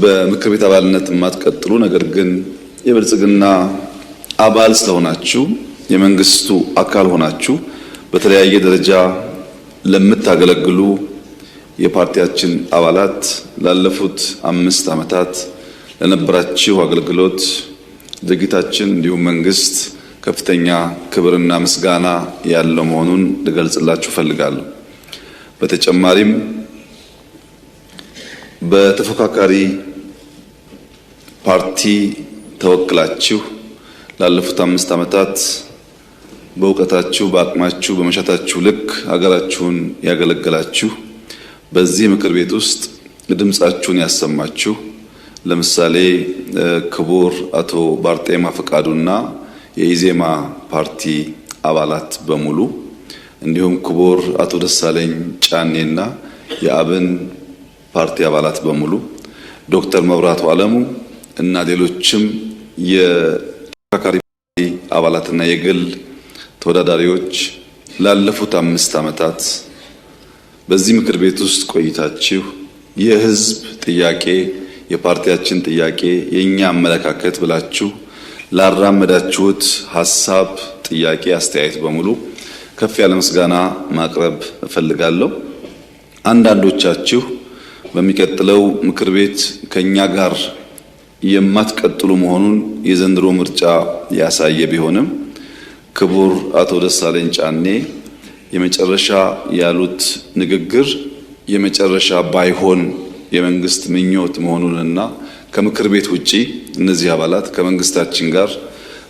በምክር ቤት አባልነት የማትቀጥሉ ነገር ግን የብልጽግና አባል ስለሆናችሁ የመንግስቱ አካል ሆናችሁ በተለያየ ደረጃ ለምታገለግሉ የፓርቲያችን አባላት ላለፉት 5 ዓመታት ለነበራችሁ አገልግሎት ድርጊታችን እንዲሁም መንግስት ከፍተኛ ክብርና ምስጋና ያለው መሆኑን ልገልጽላችሁ ፈልጋለሁ። በተጨማሪም በተፎካካሪ ፓርቲ ተወክላችሁ ላለፉት 5 ዓመታት በእውቀታችሁ፣ በአቅማችሁ፣ በመሻታችሁ ልክ ሀገራችሁን ያገለገላችሁ በዚህ ምክር ቤት ውስጥ ድምጻችሁን ያሰማችሁ ለምሳሌ ክቡር አቶ ባርጤማ ፈቃዱና የኢዜማ ፓርቲ አባላት በሙሉ እንዲሁም ክቡር አቶ ደሳለኝ ጫኔና የአብን ፓርቲ አባላት በሙሉ ዶክተር መብራቱ አለሙ እና ሌሎችም የተፎካካሪ ፓርቲ አባላትና የግል ተወዳዳሪዎች ላለፉት 5 ዓመታት በዚህ ምክር ቤት ውስጥ ቆይታችሁ የህዝብ ጥያቄ፣ የፓርቲያችን ጥያቄ፣ የኛ አመለካከት ብላችሁ ላራመዳችሁት ሐሳብ፣ ጥያቄ፣ አስተያየት በሙሉ ከፍ ያለ ምስጋና ማቅረብ እፈልጋለሁ። አንዳንዶቻችሁ በሚቀጥለው ምክር ቤት ከኛ ጋር የማትቀጥሉ መሆኑን የዘንድሮ ምርጫ ያሳየ ቢሆንም ክቡር አቶ ደሳለኝ ጫኔ የመጨረሻ ያሉት ንግግር የመጨረሻ ባይሆን የመንግስት ምኞት መሆኑንና ከምክር ቤት ውጪ እነዚህ አባላት ከመንግስታችን ጋር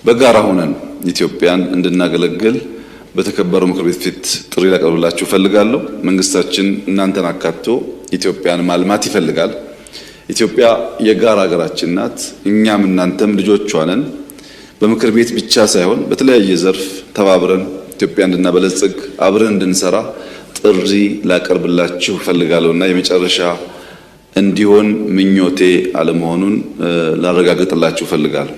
በጋራ ሆነን ኢትዮጵያን እንድናገለግል በተከበረው ምክር ቤት ፊት ጥሪ ላቀርብላችሁ ፈልጋለሁ። መንግስታችን እናንተን አካቶ ኢትዮጵያን ማልማት ይፈልጋል። ኢትዮጵያ የጋራ ሀገራችን ናት። እኛም እናንተም ልጆቿ ነን። በምክር ቤት ብቻ ሳይሆን በተለያየ ዘርፍ ተባብረን ኢትዮጵያ እንድናበለጽግ አብረን እንድንሰራ ጥሪ ላቀርብላችሁ ፈልጋለሁና የመጨረሻ እንዲሆን ምኞቴ አለመሆኑን ላረጋግጥላችሁ ፈልጋለሁ።